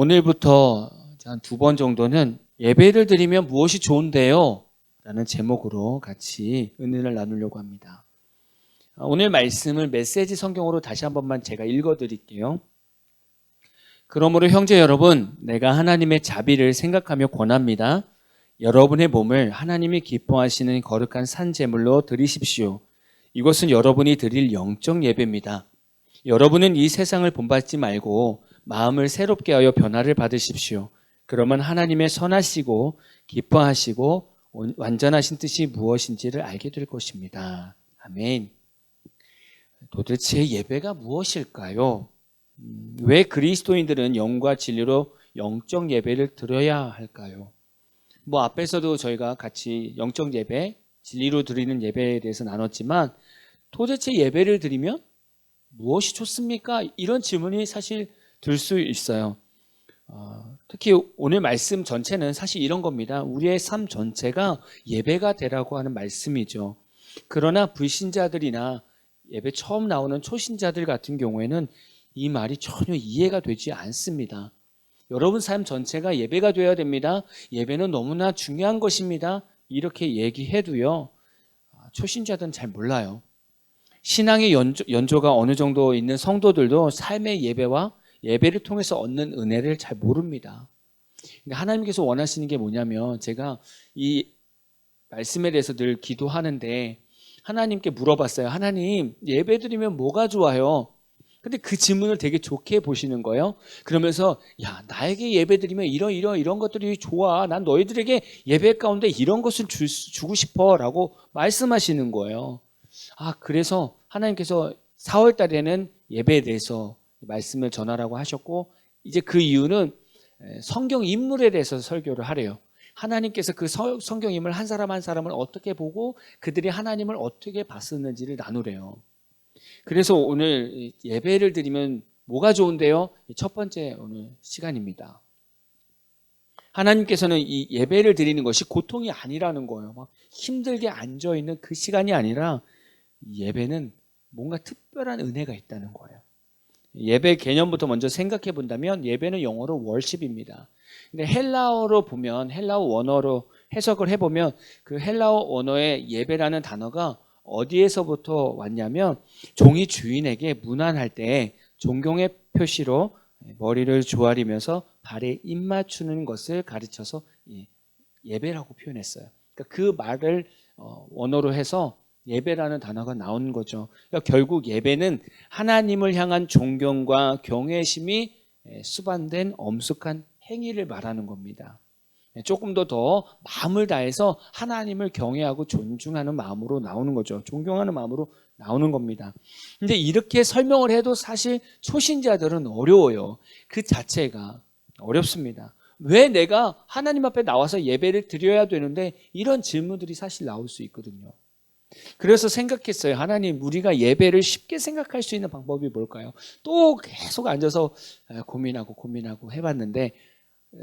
오늘부터 한 2번 정도는 예배를 드리면 무엇이 좋은데요? 라는 제목으로 같이 은혜를 나누려고 합니다. 오늘 말씀을 메시지 성경으로 다시 한 번만 제가 읽어드릴게요. 그러므로 형제 여러분, 내가 하나님의 자비를 생각하며 권합니다. 여러분의 몸을 하나님이 기뻐하시는 거룩한 산 제물로 드리십시오. 이것은 여러분이 드릴 영적 예배입니다. 여러분은 이 세상을 본받지 말고 마음을 새롭게 하여 변화를 받으십시오. 그러면 하나님의 선하시고 기뻐하시고 완전하신 뜻이 무엇인지를 알게 될 것입니다. 아멘. 도대체 예배가 무엇일까요? 왜 그리스도인들은 영과 진리로 영적 예배를 드려야 할까요? 앞에서도 저희가 같이 영적 예배, 진리로 드리는 예배에 대해서 나눴지만 도대체 예배를 드리면 무엇이 좋습니까? 이런 질문이 사실 들 수 있어요. 특히 오늘 말씀 전체는 사실 이런 겁니다. 우리의 삶 전체가 예배가 되라고 하는 말씀이죠. 그러나 불신자들이나 예배 처음 나오는 초신자들 같은 경우에는 이 말이 전혀 이해가 되지 않습니다. 여러분 삶 전체가 예배가 되어야 됩니다. 예배는 너무나 중요한 것입니다. 이렇게 얘기해도요, 초신자들은 잘 몰라요. 신앙의 연조가 어느 정도 있는 성도들도 삶의 예배와 예배를 통해서 얻는 은혜를 잘 모릅니다. 근데 하나님께서 원하시는 게 뭐냐면, 제가 이 말씀에 대해서 늘 기도하는데 하나님께 물어봤어요. 하나님, 예배 드리면 뭐가 좋아요? 근데 그 질문을 되게 좋게 보시는 거예요. 그러면서 나에게 예배 드리면 이런 것들이 좋아. 난 너희들에게 예배 가운데 이런 것을 주고 싶어 라고 말씀하시는 거예요. 그래서 하나님께서 4월 달에는 예배에 대해서 말씀을 전하라고 하셨고, 이제 그 이유는 성경 인물에 대해서 설교를 하래요. 하나님께서 그 성경 인물 한 사람 한 사람을 어떻게 보고 그들이 하나님을 어떻게 봤었는지를 나누래요. 그래서 오늘 예배를 드리면 뭐가 좋은데요? 첫 번째 오늘 시간입니다. 하나님께서는 이 예배를 드리는 것이 고통이 아니라는 거예요. 힘들게 앉아있는 그 시간이 아니라 예배는 뭔가 특별한 은혜가 있다는 거예요. 예배 개념부터 먼저 생각해 본다면 예배는 영어로 월십입니다. 근데 헬라어로 보면, 헬라어 원어로 해석을 해보면 그 헬라어 원어의 예배라는 단어가 어디에서부터 왔냐면, 종이 주인에게 문안할 때 존경의 표시로 머리를 조아리면서 발에 입 맞추는 것을 가르쳐서 예배라고 표현했어요. 그러니까 그 말을 원어로 해서 예배라는 단어가 나온 거죠. 그러니까 결국 예배는 하나님을 향한 존경과 경외심이 수반된 엄숙한 행위를 말하는 겁니다. 조금 더 마음을 다해서 하나님을 경외하고 존중하는 마음으로 나오는 거죠. 존경하는 마음으로 나오는 겁니다. 근데 이렇게 설명을 해도 사실 초신자들은 어려워요. 그 자체가 어렵습니다. 왜 내가 하나님 앞에 나와서 예배를 드려야 되는데, 이런 질문들이 사실 나올 수 있거든요. 그래서 생각했어요. 하나님, 우리가 예배를 쉽게 생각할 수 있는 방법이 뭘까요? 또 계속 앉아서 고민하고 해봤는데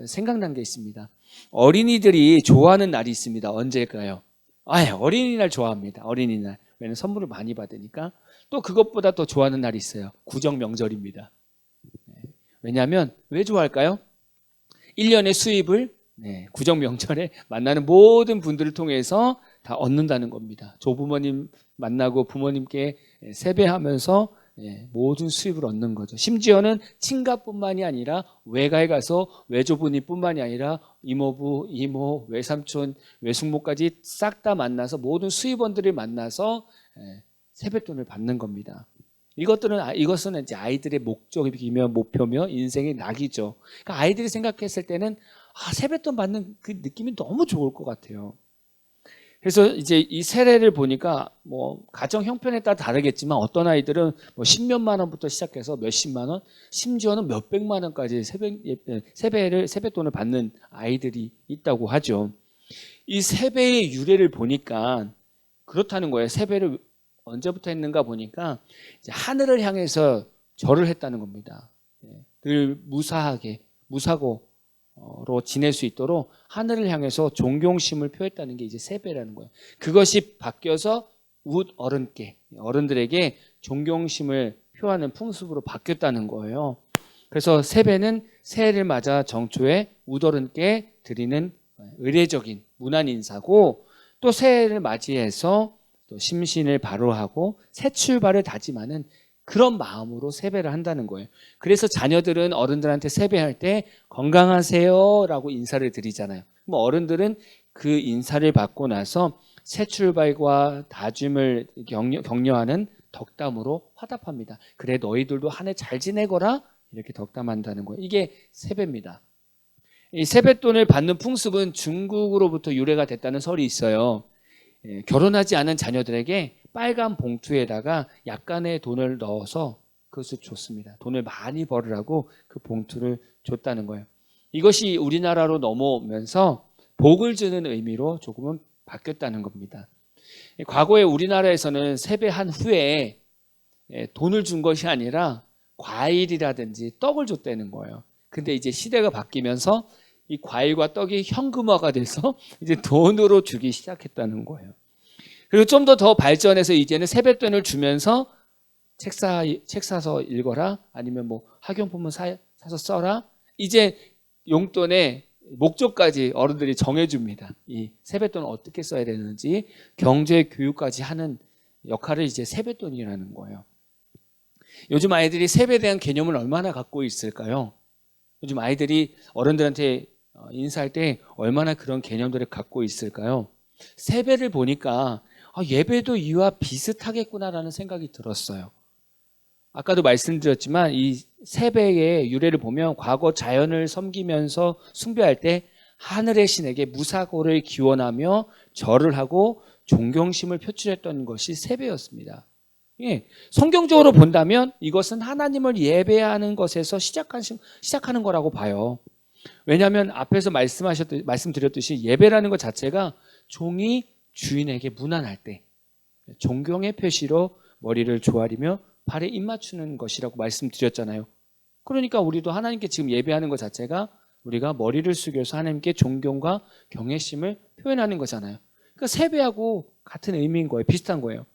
생각난 게 있습니다. 어린이들이 좋아하는 날이 있습니다. 언제일까요? 어린이날 좋아합니다. 어린이날. 왜냐면 선물을 많이 받으니까. 또 그것보다 더 좋아하는 날이 있어요. 구정 명절입니다. 왜냐하면 왜 좋아할까요? 1년의 수입을 구정 명절에 만나는 모든 분들을 통해서 다 얻는다는 겁니다. 조부모님 만나고 부모님께 세배하면서 모든 수입을 얻는 거죠. 심지어는 친가뿐만이 아니라 외가에 가서 외조부님뿐만이 아니라 이모부, 이모, 외삼촌, 외숙모까지 싹 다 만나서 모든 수입원들을 만나서 세뱃돈을 받는 겁니다. 이것은 이제 아이들의 목적이며 목표며 인생의 낙이죠. 그러니까 아이들이 생각했을 때는 세뱃돈 받는 그 느낌이 너무 좋을 것 같아요. 그래서 이제 이 세례를 보니까 가정 형편에 따라 다르겠지만 어떤 아이들은 10몇만 원부터 시작해서 몇십만 원, 심지어는 몇백만 원까지 세뱃돈을 받는 아이들이 있다고 하죠. 이 세배의 유래를 보니까 그렇다는 거예요. 세배를 언제부터 했는가 보니까 이제 하늘을 향해서 절을 했다는 겁니다. 늘 무사고로 지낼 수 있도록 하늘을 향해서 존경심을 표했다는 게 이제 세배라는 거예요. 그것이 바뀌어서 어른들에게 존경심을 표하는 풍습으로 바뀌었다는 거예요. 그래서 세배는 새해를 맞아 정초에 우더른께 드리는 의례적인 문안 인사고, 또 새해를 맞이해서 또 심신을 바로하고 새 출발을 다짐하는 그런 마음으로 세배를 한다는 거예요. 그래서 자녀들은 어른들한테 세배할 때 건강하세요 라고 인사를 드리잖아요. 그럼 어른들은 그 인사를 받고 나서 새 출발과 다짐을 격려하는 덕담으로 화답합니다. 그래 너희들도 한 해 잘 지내거라, 이렇게 덕담한다는 거예요. 이게 세배입니다. 이 세뱃돈을 받는 풍습은 중국으로부터 유래가 됐다는 설이 있어요. 결혼하지 않은 자녀들에게 빨간 봉투에다가 약간의 돈을 넣어서 그것을 줬습니다. 돈을 많이 벌으라고 그 봉투를 줬다는 거예요. 이것이 우리나라로 넘어오면서 복을 주는 의미로 조금은 바뀌었다는 겁니다. 과거에 우리나라에서는 세배한 후에 돈을 준 것이 아니라 과일이라든지 떡을 줬다는 거예요. 근데 이제 시대가 바뀌면서 이 과일과 떡이 현금화가 돼서 이제 돈으로 주기 시작했다는 거예요. 그리고 좀 더 발전해서 이제는 세뱃돈을 주면서 책 사서 읽어라, 아니면 뭐 학용품을 사서 써라. 이제 용돈의 목적까지 어른들이 정해줍니다. 이 세뱃돈을 어떻게 써야 되는지 경제 교육까지 하는 역할을 이제 세뱃돈이라는 거예요. 요즘 아이들이 세배에 대한 개념을 얼마나 갖고 있을까요? 요즘 아이들이 어른들한테 인사할 때 얼마나 그런 개념들을 갖고 있을까요? 세배를 보니까 예배도 이와 비슷하겠구나라는 생각이 들었어요. 아까도 말씀드렸지만 이 세배의 유래를 보면 과거 자연을 섬기면서 숭배할 때 하늘의 신에게 무사고를 기원하며 절을 하고 존경심을 표출했던 것이 세배였습니다. 예, 성경적으로 본다면 이것은 하나님을 예배하는 것에서 시작하는 거라고 봐요. 왜냐하면 앞에서 말씀드렸듯이 예배라는 것 자체가 종이 주인에게 문안할 때 존경의 표시로 머리를 조아리며 발에 입 맞추는 것이라고 말씀드렸잖아요. 그러니까 우리도 하나님께 지금 예배하는 것 자체가 우리가 머리를 숙여서 하나님께 존경과 경외심을 표현하는 거잖아요. 그러니까 세배하고 같은 의미인 거예요. 비슷한 거예요.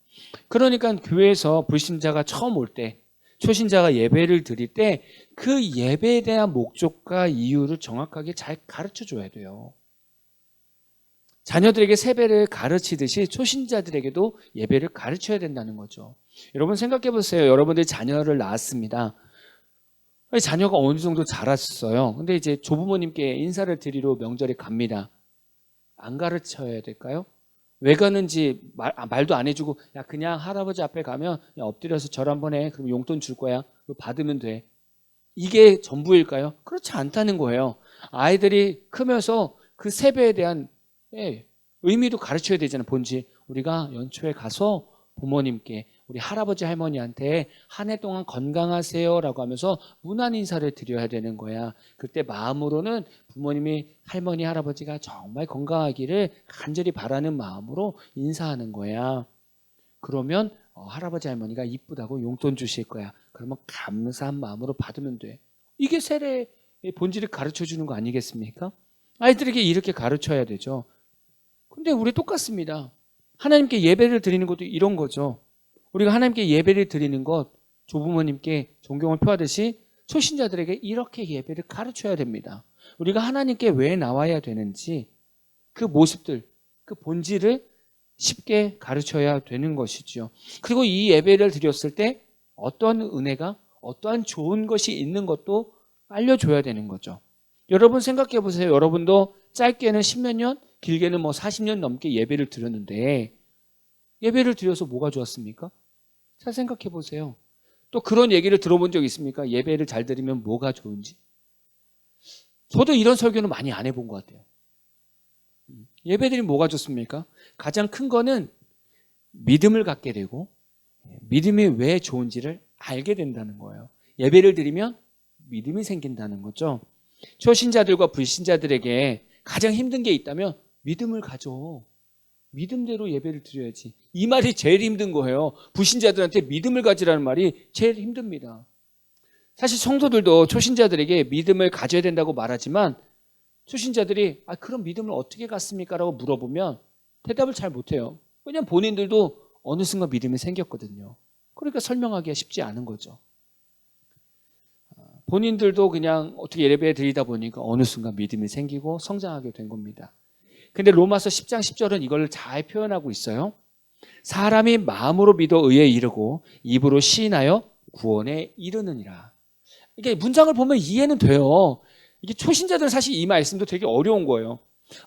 그러니까 교회에서 불신자가 처음 올 때, 초신자가 예배를 드릴 때 그 예배에 대한 목적과 이유를 정확하게 잘 가르쳐 줘야 돼요. 자녀들에게 세배를 가르치듯이 초신자들에게도 예배를 가르쳐야 된다는 거죠. 여러분 생각해 보세요. 여러분들 자녀를 낳았습니다. 자녀가 어느 정도 자랐어요. 근데 이제 조부모님께 인사를 드리러 명절에 갑니다. 안 가르쳐야 될까요? 왜 가는지 말도 안 해주고, 야 그냥 할아버지 앞에 가면 야, 엎드려서 절 한번 해. 그럼 용돈 줄 거야. 그거 받으면 돼. 이게 전부일까요? 그렇지 않다는 거예요. 아이들이 크면서 그 세배에 대한 의미도 가르쳐야 되잖아요. 본지 우리가 연초에 가서 부모님께, 우리 할아버지 할머니한테 한 해 동안 건강하세요 라고 하면서 문안 인사를 드려야 되는 거야. 그때 마음으로는 부모님이, 할머니 할아버지가 정말 건강하기를 간절히 바라는 마음으로 인사하는 거야. 그러면 할아버지 할머니가 이쁘다고 용돈 주실 거야. 그러면 감사한 마음으로 받으면 돼. 이게 세례의 본질을 가르쳐 주는 거 아니겠습니까? 아이들에게 이렇게 가르쳐야 되죠. 근데 우리 똑같습니다. 하나님께 예배를 드리는 것도 이런 거죠. 우리가 하나님께 예배를 드리는 것, 조부모님께 존경을 표하듯이 초신자들에게 이렇게 예배를 가르쳐야 됩니다. 우리가 하나님께 왜 나와야 되는지 그 모습들, 그 본질을 쉽게 가르쳐야 되는 것이죠. 그리고 이 예배를 드렸을 때 어떤 은혜가, 어떠한 좋은 것이 있는 것도 알려줘야 되는 거죠. 여러분 생각해 보세요. 여러분도 짧게는 10몇 년, 길게는 뭐 40년 넘게 예배를 드렸는데 예배를 드려서 뭐가 좋았습니까? 잘 생각해 보세요. 또 그런 얘기를 들어본 적 있습니까? 예배를 잘 드리면 뭐가 좋은지. 저도 이런 설교는 많이 안 해본 것 같아요. 예배 드리면 뭐가 좋습니까? 가장 큰 거는 믿음을 갖게 되고 믿음이 왜 좋은지를 알게 된다는 거예요. 예배를 드리면 믿음이 생긴다는 거죠. 초신자들과 불신자들에게 가장 힘든 게 있다면 믿음을 가져. 믿음대로 예배를 드려야지. 이 말이 제일 힘든 거예요. 불신자들한테 믿음을 가지라는 말이 제일 힘듭니다. 사실 성도들도 초신자들에게 믿음을 가져야 된다고 말하지만 초신자들이 그럼 믿음을 어떻게 갖습니까? 라고 물어보면 대답을 잘 못해요. 왜냐하면 본인들도 어느 순간 믿음이 생겼거든요. 그러니까 설명하기가 쉽지 않은 거죠. 본인들도 그냥 어떻게 예배 드리다 보니까 어느 순간 믿음이 생기고 성장하게 된 겁니다. 근데 로마서 10장 10절은 이걸 잘 표현하고 있어요. 사람이 마음으로 믿어 의에 이르고 입으로 시인하여 구원에 이르느니라. 이게 문장을 보면 이해는 돼요. 이게 초신자들은 사실 이 말씀도 되게 어려운 거예요.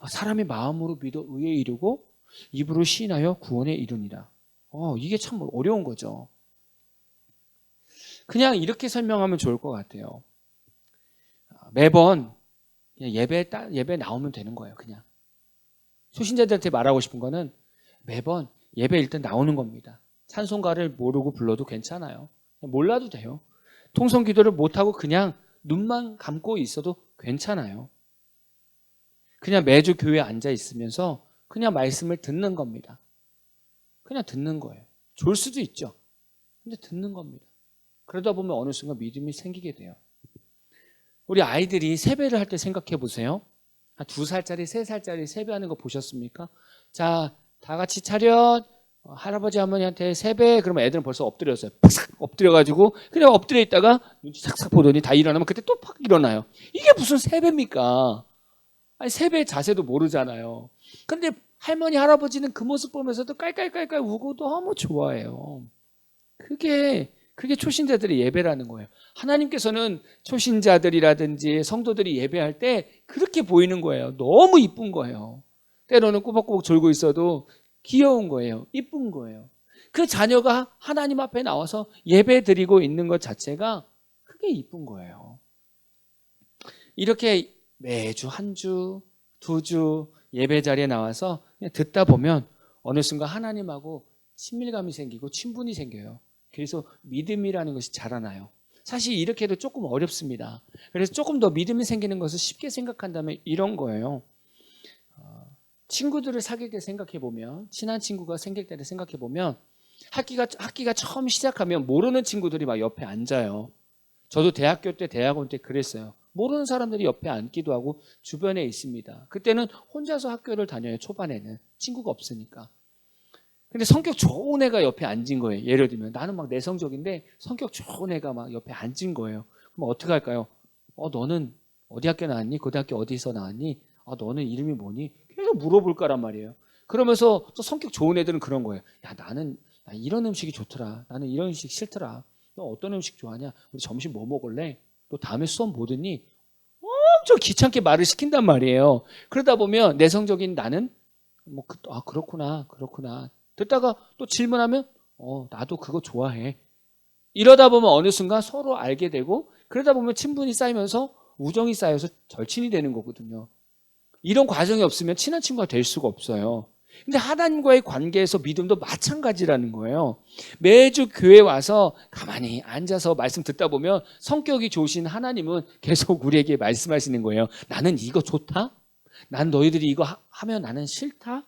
사람이 마음으로 믿어 의에 이르고 입으로 시인하여 구원에 이르니라. 이게 참 어려운 거죠. 그냥 이렇게 설명하면 좋을 것 같아요. 매번 그냥 예배 나오면 되는 거예요. 그냥 초신자들한테 말하고 싶은 거는 매번 예배 일단 나오는 겁니다. 찬송가를 모르고 불러도 괜찮아요. 몰라도 돼요. 통성 기도를 못하고 그냥 눈만 감고 있어도 괜찮아요. 그냥 매주 교회에 앉아 있으면서 그냥 말씀을 듣는 겁니다. 그냥 듣는 거예요. 좋을 수도 있죠. 근데 듣는 겁니다. 그러다 보면 어느 순간 믿음이 생기게 돼요. 우리 아이들이 세배를 할 때 생각해 보세요. 한 2살짜리, 3살짜리 세배하는 거 보셨습니까? 자, 다 같이 차렷. 할아버지 할머니한테 세배. 그러면 애들은 벌써 엎드렸어요. 팍 엎드려가지고 그냥 엎드려 있다가 눈치 싹싹 보더니 다 일어나면 그때 또 팍 일어나요. 이게 무슨 세배입니까? 아니, 세배의 자세도 모르잖아요. 근데 할머니 할아버지는 그 모습 보면서도 깔깔깔깔 우고 너무 좋아해요. 그게 초신자들의 예배라는 거예요. 하나님께서는 초신자들이라든지 성도들이 예배할 때 그렇게 보이는 거예요. 너무 이쁜 거예요. 때로는 꾸벅꾸벅 졸고 있어도 귀여운 거예요. 이쁜 거예요. 그 자녀가 하나님 앞에 나와서 예배 드리고 있는 것 자체가 그게 이쁜 거예요. 이렇게 매주 한 주, 2주 예배 자리에 나와서 그냥 듣다 보면 어느 순간 하나님하고 친밀감이 생기고 친분이 생겨요. 그래서 믿음이라는 것이 자라나요. 사실 이렇게 해도 조금 어렵습니다. 그래서 조금 더 믿음이 생기는 것을 쉽게 생각한다면 이런 거예요. 친구들을 사귈 때 생각해 보면, 친한 친구가 생길 때를 생각해 보면 학기가 처음 시작하면 모르는 친구들이 막 옆에 앉아요. 저도 대학교 때, 대학원 때 그랬어요. 모르는 사람들이 옆에 앉기도 하고 주변에 있습니다. 그때는 혼자서 학교를 다녀요. 초반에는 친구가 없으니까. 근데 성격 좋은 애가 옆에 앉은 거예요. 예를 들면 나는 막 내성적인데 성격 좋은 애가 막 옆에 앉은 거예요. 그럼 어떻게 할까요? 너는 어디 학교 나왔니? 고등학교 어디서 나왔니? 너는 이름이 뭐니? 계속 물어볼 거란 말이에요. 그러면서 또 성격 좋은 애들은 그런 거예요. 야, 나 이런 음식이 좋더라. 나는 이런 음식 싫더라. 너 어떤 음식 좋아하냐? 우리 점심 뭐 먹을래? 너 다음에 수업 뭐 듣니? 엄청 귀찮게 말을 시킨단 말이에요. 그러다 보면 내성적인 나는 그렇구나. 듣다가 또 질문하면 나도 그거 좋아해. 이러다 보면 어느 순간 서로 알게 되고 그러다 보면 친분이 쌓이면서 우정이 쌓여서 절친이 되는 거거든요. 이런 과정이 없으면 친한 친구가 될 수가 없어요. 근데 하나님과의 관계에서 믿음도 마찬가지라는 거예요. 매주 교회 와서 가만히 앉아서 말씀 듣다 보면 성격이 좋으신 하나님은 계속 우리에게 말씀하시는 거예요. 나는 이거 좋다? 난 너희들이 이거 하면 나는 싫다?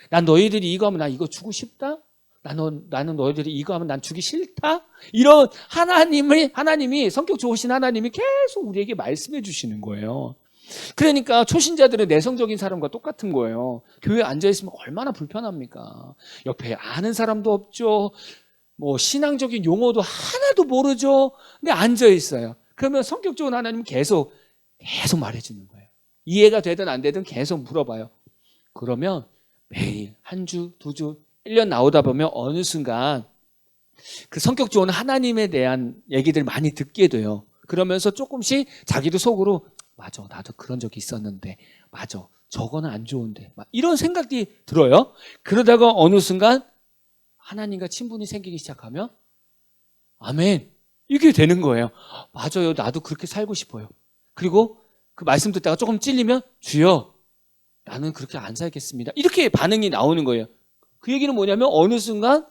난 너희들이 이거 하면 나 이거 주고 싶다? 나는 너희들이 이거 하면 난 주기 싫다? 이런 하나님이 성격 좋으신 하나님이 계속 우리에게 말씀해 주시는 거예요. 그러니까 초신자들은 내성적인 사람과 똑같은 거예요. 교회에 앉아있으면 얼마나 불편합니까? 옆에 아는 사람도 없죠. 신앙적인 용어도 하나도 모르죠. 근데 앉아있어요. 그러면 성격 좋은 하나님은 계속 말해주는 거예요. 이해가 되든 안 되든 계속 물어봐요. 그러면 매일 한 주, 2주, 1년 나오다 보면 어느 순간 그 성격 좋은 하나님에 대한 얘기들 많이 듣게 돼요. 그러면서 조금씩 자기도 속으로 맞아, 나도 그런 적이 있었는데, 맞아, 저거는 안 좋은데, 이런 생각이 들어요. 그러다가 어느 순간 하나님과 친분이 생기기 시작하면 아멘, 이게 되는 거예요. 맞아요, 나도 그렇게 살고 싶어요. 그리고 그 말씀 듣다가 조금 찔리면 주여, 나는 그렇게 안 살겠습니다. 이렇게 반응이 나오는 거예요. 그 얘기는 뭐냐면 어느 순간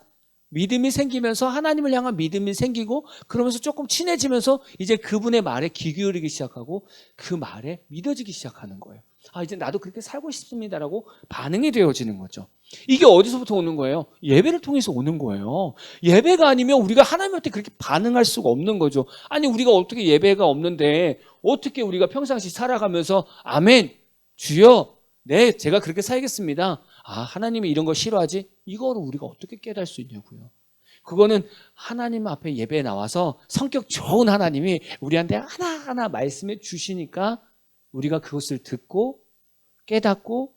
믿음이 생기면서 하나님을 향한 믿음이 생기고 그러면서 조금 친해지면서 이제 그분의 말에 귀 기울이기 시작하고 그 말에 믿어지기 시작하는 거예요. 이제 나도 그렇게 살고 싶습니다라고 반응이 되어지는 거죠. 이게 어디서부터 오는 거예요? 예배를 통해서 오는 거예요. 예배가 아니면 우리가 하나님한테 그렇게 반응할 수가 없는 거죠. 아니, 우리가 어떻게 예배가 없는데 어떻게 우리가 평상시 살아가면서 아멘, 주여, 네, 제가 그렇게 살겠습니다. 하나님이 이런 거 싫어하지? 이거를 우리가 어떻게 깨달을 수 있냐고요. 그거는 하나님 앞에 예배에 나와서 성격 좋은 하나님이 우리한테 하나하나 말씀해 주시니까 우리가 그것을 듣고 깨닫고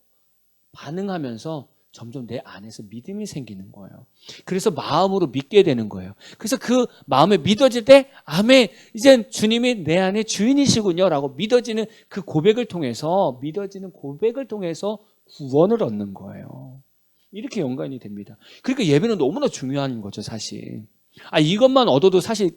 반응하면서 점점 내 안에서 믿음이 생기는 거예요. 그래서 마음으로 믿게 되는 거예요. 그래서 그 마음에 믿어질 때 아멘, 이젠 주님이 내 안에 주인이시군요 라고 믿어지는 그 고백을 통해서, 믿어지는 고백을 통해서 구원을 얻는 거예요. 이렇게 연관이 됩니다. 그러니까 예배는 너무나 중요한 거죠, 사실. 이것만 얻어도 사실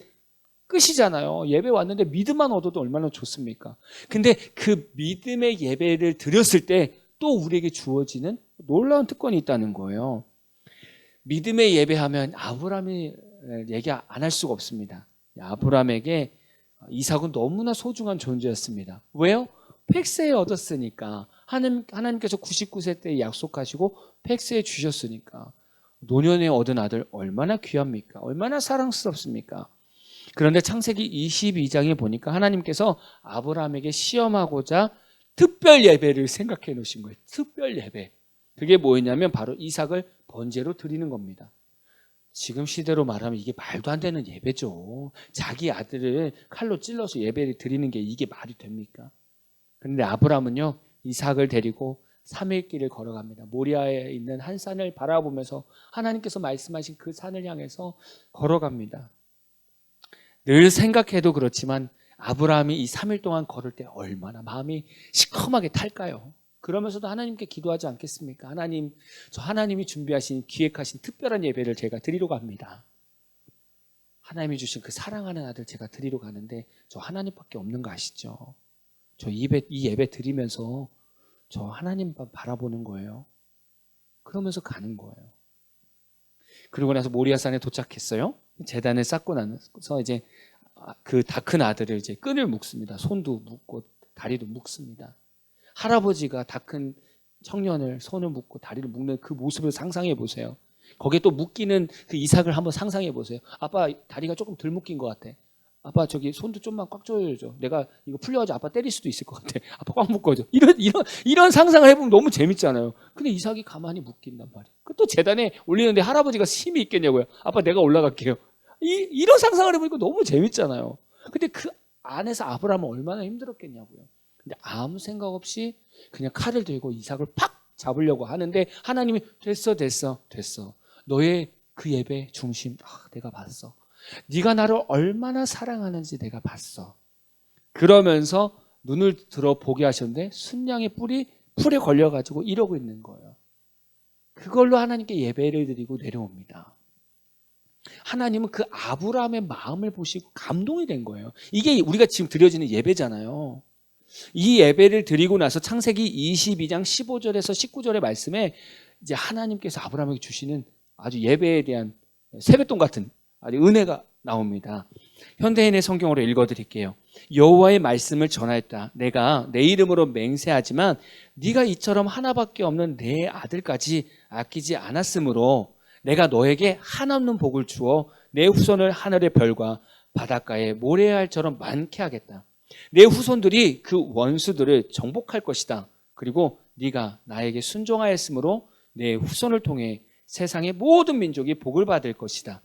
끝이잖아요. 예배 왔는데 믿음만 얻어도 얼마나 좋습니까? 근데 그 믿음의 예배를 드렸을 때 또 우리에게 주어지는 놀라운 특권이 있다는 거예요. 믿음의 예배하면 아브라함이 얘기 안 할 수가 없습니다. 아브라함에게 이삭은 너무나 소중한 존재였습니다. 왜요? 팩스에 얻었으니까. 하나님께서 99세 때 약속하시고 팩스에 주셨으니까. 노년에 얻은 아들 얼마나 귀합니까? 얼마나 사랑스럽습니까? 그런데 창세기 22장에 보니까 하나님께서 아브라함에게 시험하고자 특별 예배를 생각해 놓으신 거예요. 특별 예배. 그게 뭐였냐면 바로 이삭을 번제로 드리는 겁니다. 지금 시대로 말하면 이게 말도 안 되는 예배죠. 자기 아들을 칼로 찔러서 예배를 드리는 게 이게 말이 됩니까? 그런데 아브라함은요, 이삭을 데리고 3일 길을 걸어갑니다. 모리아에 있는 한 산을 바라보면서 하나님께서 말씀하신 그 산을 향해서 걸어갑니다. 늘 생각해도 그렇지만 아브라함이 이 3일 동안 걸을 때 얼마나 마음이 시커멓게 탈까요? 그러면서도 하나님께 기도하지 않겠습니까? 하나님, 저 하나님이 준비하신, 기획하신 특별한 예배를 제가 드리러 갑니다. 하나님이 주신 그 사랑하는 아들 제가 드리러 가는데 저 하나님밖에 없는 거 아시죠? 저 이 예배 드리면서 저 하나님만 바라보는 거예요. 그러면서 가는 거예요. 그러고 나서 모리아산에 도착했어요. 제단을 쌓고 나서 이제 그 다 큰 아들을 이제 끈을 묶습니다. 손도 묶고 다리도 묶습니다. 할아버지가 다 큰 청년을 손을 묶고 다리를 묶는 그 모습을 상상해 보세요. 거기에 또 묶이는 그 이삭을 한번 상상해 보세요. 아빠 다리가 조금 덜 묶인 것 같아. 아빠 저기 손도 좀만 꽉 조여줘. 내가 이거 풀려가지고 아빠 때릴 수도 있을 것 같아. 아빠 꽉 묶어줘. 이런 상상을 해보면 너무 재밌잖아요. 근데 이삭이 가만히 묶인단 말이에요. 또 제단에 올리는데 할아버지가 힘이 있겠냐고요. 아빠 내가 올라갈게요. 이런 상상을 해보니까 너무 재밌잖아요. 근데 그 안에서 아브라함은 얼마나 힘들었겠냐고요. 근데 아무 생각 없이 그냥 칼을 들고 이삭을 팍 잡으려고 하는데 하나님이 됐어. 너의 그 예배 중심 내가 봤어. 네가 나를 얼마나 사랑하는지 내가 봤어. 그러면서 눈을 들어 보게 하셨는데 순양의 뿔이 풀에 걸려가지고 이러고 있는 거예요. 그걸로 하나님께 예배를 드리고 내려옵니다. 하나님은 그 아브라함의 마음을 보시고 감동이 된 거예요. 이게 우리가 지금 드려지는 예배잖아요. 이 예배를 드리고 나서 창세기 22장 15절에서 19절의 말씀에 이제 하나님께서 아브라함에게 주시는 아주 예배에 대한 세뱃돈 같은 아주 은혜가 나옵니다. 현대인의 성경으로 읽어드릴게요. 여호와의 말씀을 전하였다. 내가 내 이름으로 맹세하지만 네가 이처럼 하나밖에 없는 내 아들까지 아끼지 않았으므로 내가 너에게 한없는 복을 주어 내 후손을 하늘의 별과 바닷가의 모래알처럼 많게 하겠다. 내 후손들이 그 원수들을 정복할 것이다. 그리고 네가 나에게 순종하였으므로 내 후손을 통해 세상의 모든 민족이 복을 받을 것이다.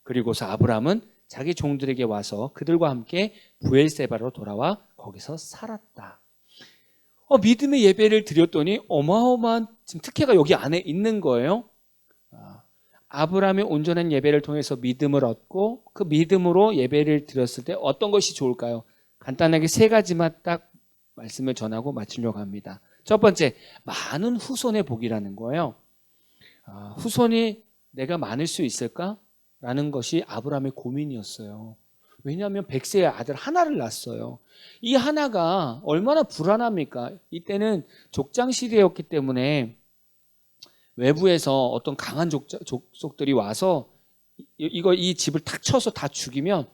그리고서 아브라함은 자기 종들에게 와서 그들과 함께 부엘세바로 돌아와 거기서 살았다. 믿음의 예배를 드렸더니 어마어마한 지금 특혜가 여기 안에 있는 거예요. 아브라함의 온전한 예배를 통해서 믿음을 얻고 그 믿음으로 예배를 드렸을 때 어떤 것이 좋을까요? 간단하게 세 가지만 딱 말씀을 전하고 마치려고 합니다. 첫 번째, 많은 후손의 복이라는 거예요. 후손이 내가 많을 수 있을까? 라는 것이 아브라함의 고민이었어요. 왜냐하면 100세의 아들 하나를 낳았어요. 이 하나가 얼마나 불안합니까? 이때는 족장 시대였기 때문에 외부에서 어떤 강한 족속들이 와서 이 집을 탁 쳐서 다 죽이면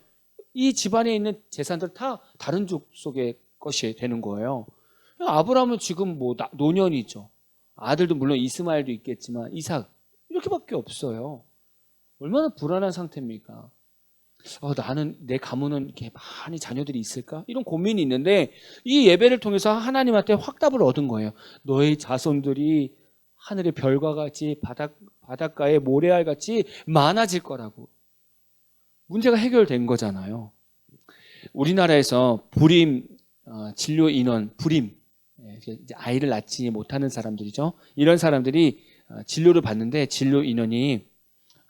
이 집안에 있는 재산들 다 다른 족속의 것이 되는 거예요. 아브라함은 지금 노년이죠. 아들도 물론 이스마엘도 있겠지만 이삭 이렇게밖에 없어요. 얼마나 불안한 상태입니까? 나는 내 가문은 이렇게 많이 자녀들이 있을까? 이런 고민이 있는데 이 예배를 통해서 하나님한테 확답을 얻은 거예요. 너의 자손들이 하늘의 별과 같이 바닷가에 모래알같이 많아질 거라고. 문제가 해결된 거잖아요. 우리나라에서 불임 진료 인원, 불임, 이제 아이를 낳지 못하는 사람들이죠. 이런 사람들이 진료를 받는데 진료 인원이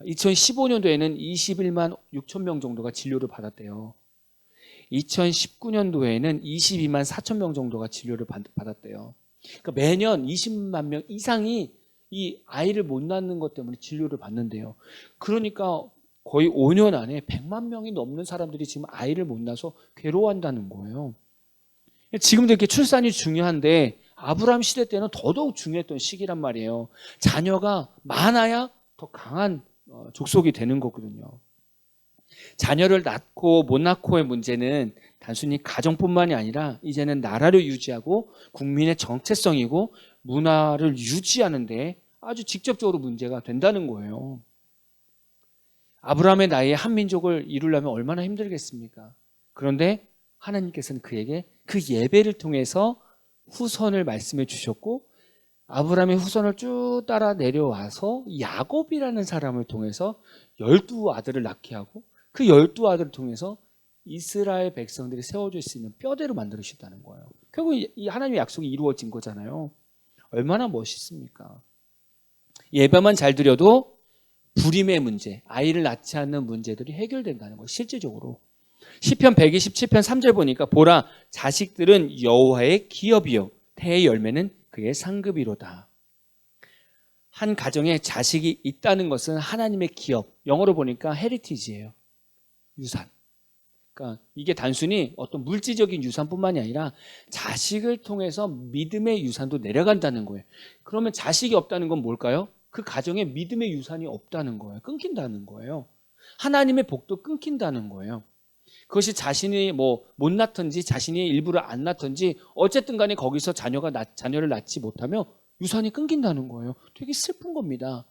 2015년도에는 21만 6천 명 정도가 진료를 받았대요. 2019년도에는 22만 4천 명 정도가 진료를 받았대요. 그러니까 매년 20만 명 이상이 이 아이를 못 낳는 것 때문에 진료를 받는데요. 그러니까 거의 5년 안에 100만 명이 넘는 사람들이 지금 아이를 못 낳아서 괴로워한다는 거예요. 지금도 이렇게 출산이 중요한데 아브라함 시대 때는 더더욱 중요했던 시기란 말이에요. 자녀가 많아야 더 강한 족속이 되는 거거든요. 자녀를 낳고 못 낳고의 문제는 단순히 가정뿐만이 아니라 이제는 나라를 유지하고 국민의 정체성이고 문화를 유지하는 데 아주 직접적으로 문제가 된다는 거예요. 아브라함의 나이에 한 민족을 이루려면 얼마나 힘들겠습니까? 그런데 하나님께서는 그에게 그 예배를 통해서 후손을 말씀해 주셨고 아브라함의 후손을 쭉 따라 내려와서 야곱이라는 사람을 통해서 12아들을 낳게 하고 그 12아들을 통해서 이스라엘 백성들이 세워줄 수 있는 뼈대로 만들어주셨다는 거예요. 결국 이 하나님의 약속이 이루어진 거잖아요. 얼마나 멋있습니까? 예배만 잘 드려도 불임의 문제, 아이를 낳지 않는 문제들이 해결된다는 거예요. 실질적으로. 시편 127편 3절 보니까 보라 자식들은 여호와의 기업이요 태의 열매는 그의 상급이로다. 한 가정에 자식이 있다는 것은 하나님의 기업, 영어로 보니까 헤리티지예요. 유산. 그러니까 이게 단순히 어떤 물질적인 유산뿐만이 아니라 자식을 통해서 믿음의 유산도 내려간다는 거예요. 그러면 자식이 없다는 건 뭘까요? 그 가정에 믿음의 유산이 없다는 거예요. 끊긴다는 거예요. 하나님의 복도 끊긴다는 거예요. 그것이 자신이 못 낳든지 자신이 일부러 안 낳든지 어쨌든 간에 거기서 자녀를 낳지 못하면 유산이 끊긴다는 거예요. 되게 슬픈 겁니다.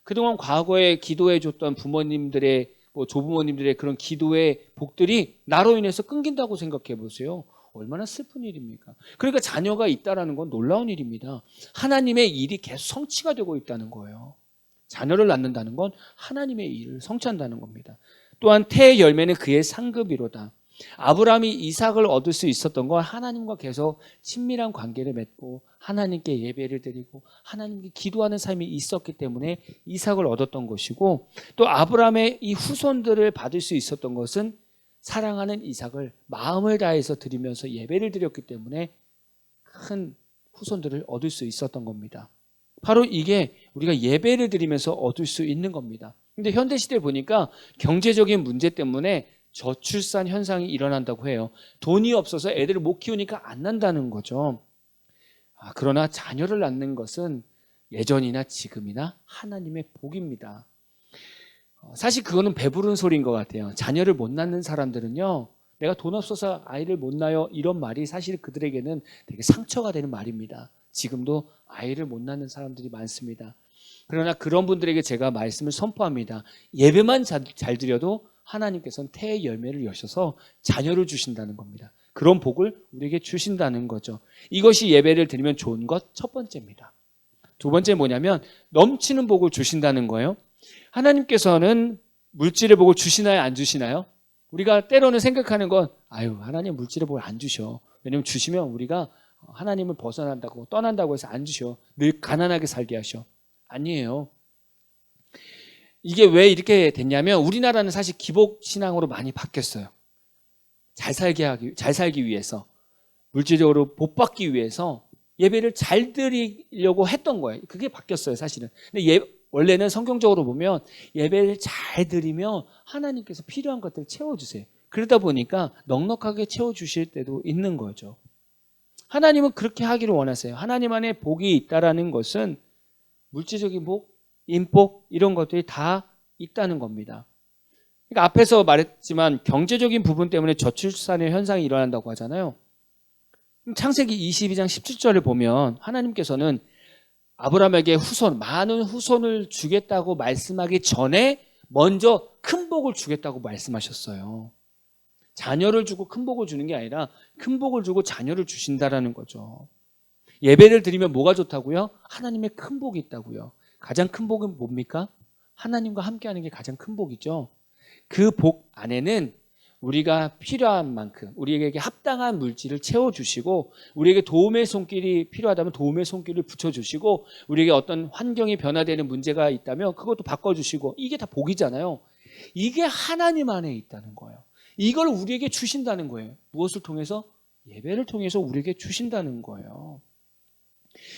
그동안 과거에 기도해 줬던 부모님들의 조부모님들의 그런 기도의 복들이 나로 인해서 끊긴다고 생각해 보세요. 얼마나 슬픈 일입니까? 그러니까 자녀가 있다라는 건 놀라운 일입니다. 하나님의 일이 계속 성취가 되고 있다는 거예요. 자녀를 낳는다는 건 하나님의 일을 성취한다는 겁니다. 또한 태의 열매는 그의 상급이로다. 아브라함이 이삭을 얻을 수 있었던 건 하나님과 계속 친밀한 관계를 맺고 하나님께 예배를 드리고 하나님께 기도하는 삶이 있었기 때문에 이삭을 얻었던 것이고 또 아브라함의 이 후손들을 받을 수 있었던 것은 사랑하는 이삭을 마음을 다해서 드리면서 예배를 드렸기 때문에 큰 후손들을 얻을 수 있었던 겁니다. 바로 이게 우리가 예배를 드리면서 얻을 수 있는 겁니다. 근데 현대시대에 보니까 경제적인 문제 때문에 저출산 현상이 일어난다고 해요. 돈이 없어서 애들을 못 키우니까 안 난다는 거죠. 그러나 자녀를 낳는 것은 예전이나 지금이나 하나님의 복입니다. 사실 그거는 배부른 소리인 것 같아요. 자녀를 못 낳는 사람들은요, 내가 돈 없어서 아이를 못 낳아요 이런 말이 사실 그들에게는 되게 상처가 되는 말입니다. 지금도 아이를 못 낳는 사람들이 많습니다. 그러나 그런 분들에게 제가 말씀을 선포합니다. 예배만 잘 드려도 하나님께서는 태의 열매를 여셔서 자녀를 주신다는 겁니다. 그런 복을 우리에게 주신다는 거죠. 이것이 예배를 드리면 좋은 것 첫 번째입니다. 두 번째 뭐냐면 넘치는 복을 주신다는 거예요. 하나님께서는 물질의 복을 주시나요? 안 주시나요? 우리가 때로는 생각하는 건 하나님 물질의 복을 안 주셔. 왜냐하면 주시면 우리가 하나님을 벗어난다고 떠난다고 해서 안 주셔. 늘 가난하게 살게 하셔. 아니에요. 이게 왜 이렇게 됐냐면 우리나라는 사실 기복신앙으로 많이 바뀌었어요. 잘 살기 위해서 물질적으로 복 받기 위해서 예배를 잘 드리려고 했던 거예요. 그게 바뀌었어요, 사실은. 근데 원래는 성경적으로 보면 예배를 잘 드리면 하나님께서 필요한 것들을 채워주세요. 그러다 보니까 넉넉하게 채워주실 때도 있는 거죠. 하나님은 그렇게 하기를 원하세요. 하나님 안에 복이 있다라는 것은 물질적인 복, 인복 이런 것들이 다 있다는 겁니다. 그러니까 앞에서 말했지만 경제적인 부분 때문에 저출산의 현상이 일어난다고 하잖아요. 창세기 22장 17절을 보면 하나님께서는 아브라함에게 많은 후손을 주겠다고 말씀하기 전에 먼저 큰 복을 주겠다고 말씀하셨어요. 자녀를 주고 큰 복을 주는 게 아니라 큰 복을 주고 자녀를 주신다라는 거죠. 예배를 드리면 뭐가 좋다고요? 하나님의 큰 복이 있다고요. 가장 큰 복은 뭡니까? 하나님과 함께하는 게 가장 큰 복이죠. 그 복 안에는 우리가 필요한 만큼 우리에게 합당한 물질을 채워주시고, 우리에게 도움의 손길이 필요하다면 도움의 손길을 붙여주시고, 우리에게 어떤 환경이 변화되는 문제가 있다면 그것도 바꿔주시고, 이게 다 복이잖아요. 이게 하나님 안에 있다는 거예요. 이걸 우리에게 주신다는 거예요. 무엇을 통해서? 예배를 통해서 우리에게 주신다는 거예요.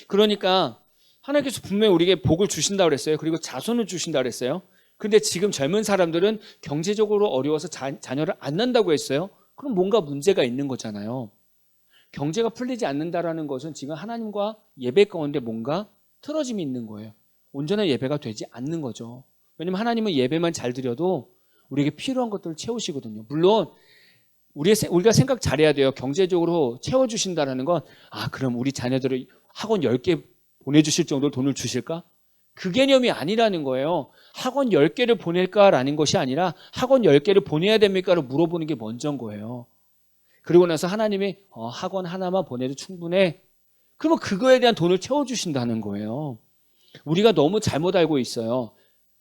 그러니까 하나님께서 분명히 우리에게 복을 주신다고 그랬어요. 그리고 자손을 주신다고 그랬어요. 근데 지금 젊은 사람들은 경제적으로 어려워서 자녀를 안 낳는다고 했어요. 그럼 뭔가 문제가 있는 거잖아요. 경제가 풀리지 않는다라는 것은 지금 하나님과 예배 가운데 뭔가 틀어짐이 있는 거예요. 온전한 예배가 되지 않는 거죠. 왜냐하면 하나님은 예배만 잘 드려도 우리에게 필요한 것들을 채우시거든요. 물론 우리가 생각 잘해야 돼요. 경제적으로 채워주신다는 건, 그럼 우리 자녀들을 학원 10개 보내주실 정도로 돈을 주실까? 그 개념이 아니라는 거예요. 학원 10개를 보낼까라는 것이 아니라 학원 10개를 보내야 됩니까를 물어보는 게 먼저인 거예요. 그리고 나서 하나님이 학원 하나만 보내도 충분해. 그러면 그거에 대한 돈을 채워주신다는 거예요. 우리가 너무 잘못 알고 있어요.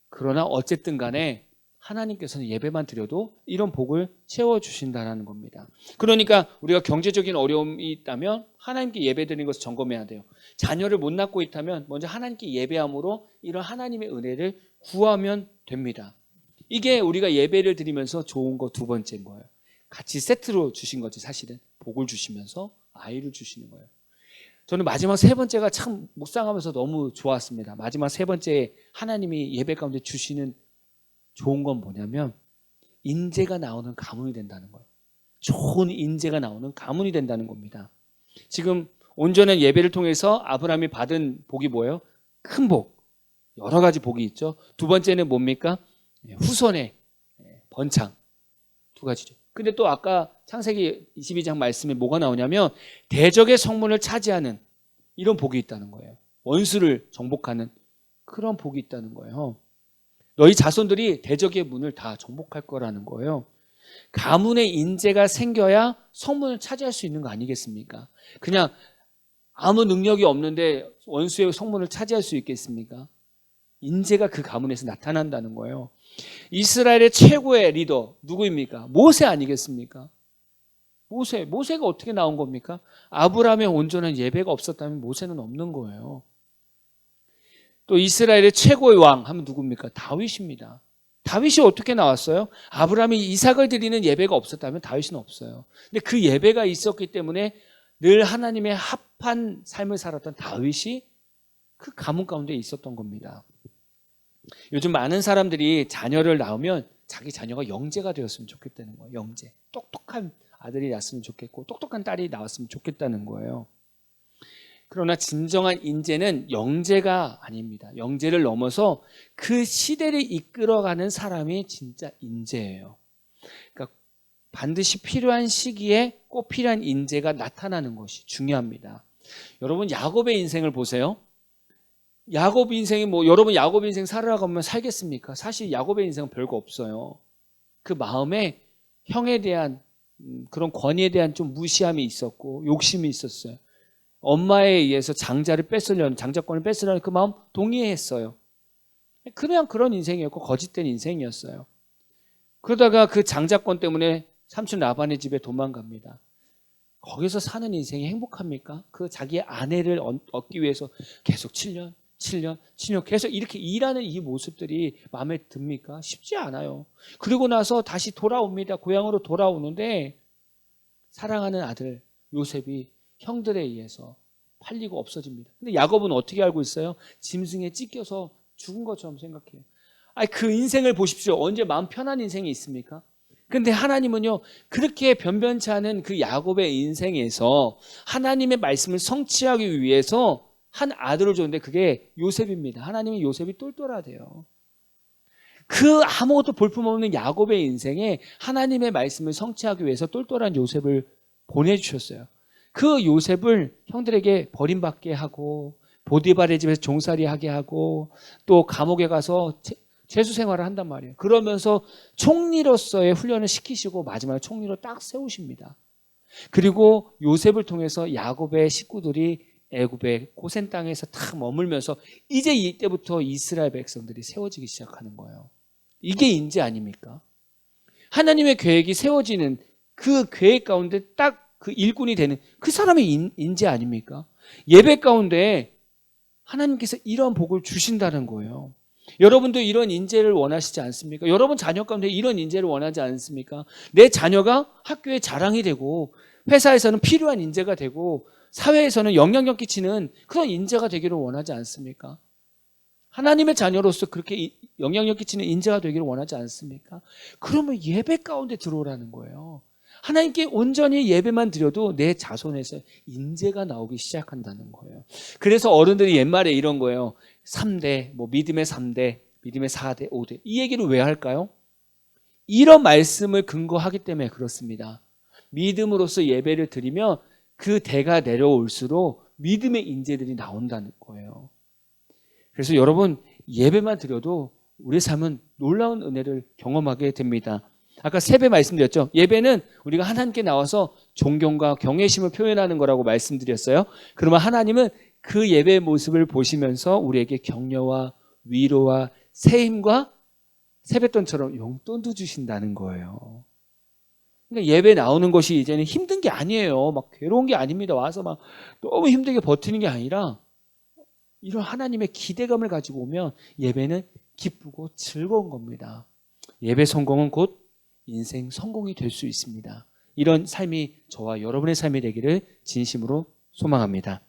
그러나 어쨌든 간에 하나님께서는 예배만 드려도 이런 복을 채워주신다는 겁니다. 그러니까 우리가 경제적인 어려움이 있다면 하나님께 예배 드리는 것을 점검해야 돼요. 자녀를 못 낳고 있다면 먼저 하나님께 예배함으로 이런 하나님의 은혜를 구하면 됩니다. 이게 우리가 예배를 드리면서 좋은 거 두 번째인 거예요. 같이 세트로 주신 거지. 사실은 복을 주시면서 아이를 주시는 거예요. 저는 마지막 세 번째가 참 묵상하면서 너무 좋았습니다. 마지막 세 번째 하나님이 예배 가운데 주시는 좋은 건 뭐냐면 인재가 나오는 가문이 된다는 거예요. 좋은 인재가 나오는 가문이 된다는 겁니다. 지금 온전한 예배를 통해서 아브라함이 받은 복이 뭐예요? 큰 복. 여러 가지 복이 있죠. 두 번째는 뭡니까? 후손의 번창. 두 가지죠. 근데 또 아까 창세기 22장 말씀에 뭐가 나오냐면 대적의 성문을 차지하는 이런 복이 있다는 거예요. 원수를 정복하는 그런 복이 있다는 거예요. 너희 자손들이 대적의 문을 다 정복할 거라는 거예요. 가문의 인재가 생겨야 성문을 차지할 수 있는 거 아니겠습니까? 그냥 아무 능력이 없는데 원수의 성문을 차지할 수 있겠습니까? 인재가 그 가문에서 나타난다는 거예요. 이스라엘의 최고의 리더 누구입니까? 모세 아니겠습니까? 모세가 어떻게 나온 겁니까? 아브라함의 온전한 예배가 없었다면 모세는 없는 거예요. 또 이스라엘의 최고의 왕 하면 누굽니까? 다윗입니다. 다윗이 어떻게 나왔어요? 아브라함이 이삭을 드리는 예배가 없었다면 다윗은 없어요. 근데 그 예배가 있었기 때문에 늘 하나님의 합한 삶을 살았던 다윗이 그 가문 가운데 있었던 겁니다. 요즘 많은 사람들이 자녀를 낳으면 자기 자녀가 영재가 되었으면 좋겠다는 거예요. 영재. 똑똑한 아들이 낳았으면 좋겠고 똑똑한 딸이 나왔으면 좋겠다는 거예요. 그러나 진정한 인재는 영재가 아닙니다. 영재를 넘어서 그 시대를 이끌어가는 사람이 진짜 인재예요. 그러니까 반드시 필요한 시기에 꼭 필요한 인재가 나타나는 것이 중요합니다. 여러분 야곱의 인생을 보세요. 야곱 인생이 여러분 야곱 인생 살아가면 살겠습니까? 사실 야곱의 인생은 별거 없어요. 그 마음에 형에 대한 그런 권위에 대한 좀 무시함이 있었고 욕심이 있었어요. 엄마에 의해서 장자권을 뺏으려는 그 마음 동의했어요. 그냥 그런 인생이었고 거짓된 인생이었어요. 그러다가 그 장자권 때문에 삼촌 라반의 집에 도망갑니다. 거기서 사는 인생이 행복합니까? 그 자기의 아내를 얻기 위해서 계속 7년 계속 이렇게 일하는 이 모습들이 마음에 듭니까? 쉽지 않아요. 그리고 나서 다시 돌아옵니다. 고향으로 돌아오는데 사랑하는 아들 요셉이 형들에 의해서 팔리고 없어집니다. 근데 야곱은 어떻게 알고 있어요? 짐승에 찢겨서 죽은 것처럼 생각해요. 그 인생을 보십시오. 언제 마음 편한 인생이 있습니까? 근데 하나님은요, 그렇게 변변치 않은 그 야곱의 인생에서 하나님의 말씀을 성취하기 위해서 한 아들을 줬는데 그게 요셉입니다. 하나님이 요셉이 똘똘하대요. 그 아무것도 볼품없는 야곱의 인생에 하나님의 말씀을 성취하기 위해서 똘똘한 요셉을 보내주셨어요. 그 요셉을 형들에게 버림받게 하고 보디발의 집에서 종살이 하게 하고 또 감옥에 가서 죄수 생활을 한단 말이에요. 그러면서 총리로서의 훈련을 시키시고 마지막에 총리로 딱 세우십니다. 그리고 요셉을 통해서 야곱의 식구들이 애굽의 고센 땅에서 탁 머물면서 이제 이때부터 이스라엘 백성들이 세워지기 시작하는 거예요. 이게 인재 아닙니까? 하나님의 계획이 세워지는 그 계획 가운데 딱 그 일꾼이 되는 그 사람의 인재 아닙니까? 예배 가운데 하나님께서 이런 복을 주신다는 거예요. 여러분도 이런 인재를 원하시지 않습니까? 여러분 자녀 가운데 이런 인재를 원하지 않습니까? 내 자녀가 학교의 자랑이 되고 회사에서는 필요한 인재가 되고 사회에서는 영향력 끼치는 그런 인재가 되기를 원하지 않습니까? 하나님의 자녀로서 그렇게 영향력 끼치는 인재가 되기를 원하지 않습니까? 그러면 예배 가운데 들어오라는 거예요. 하나님께 온전히 예배만 드려도 내 자손에서 인재가 나오기 시작한다는 거예요. 그래서 어른들이 옛말에 이런 거예요. 3대, 믿음의 3대, 믿음의 4대, 5대. 이 얘기를 왜 할까요? 이런 말씀을 근거하기 때문에 그렇습니다. 믿음으로써 예배를 드리면 그 대가 내려올수록 믿음의 인재들이 나온다는 거예요. 그래서 여러분 예배만 드려도 우리 삶은 놀라운 은혜를 경험하게 됩니다. 아까 3배 말씀드렸죠. 예배는 우리가 하나님께 나와서 존경과 경외심을 표현하는 거라고 말씀드렸어요. 그러면 하나님은 그 예배의 모습을 보시면서 우리에게 격려와 위로와 세임과 세뱃돈처럼 용돈도 주신다는 거예요. 그러니까 예배 나오는 것이 이제는 힘든 게 아니에요. 막 괴로운 게 아닙니다. 와서 막 너무 힘들게 버티는 게 아니라 이런 하나님의 기대감을 가지고 오면 예배는 기쁘고 즐거운 겁니다. 예배 성공은 곧 인생 성공이 될 수 있습니다. 이런 삶이 저와 여러분의 삶이 되기를 진심으로 소망합니다.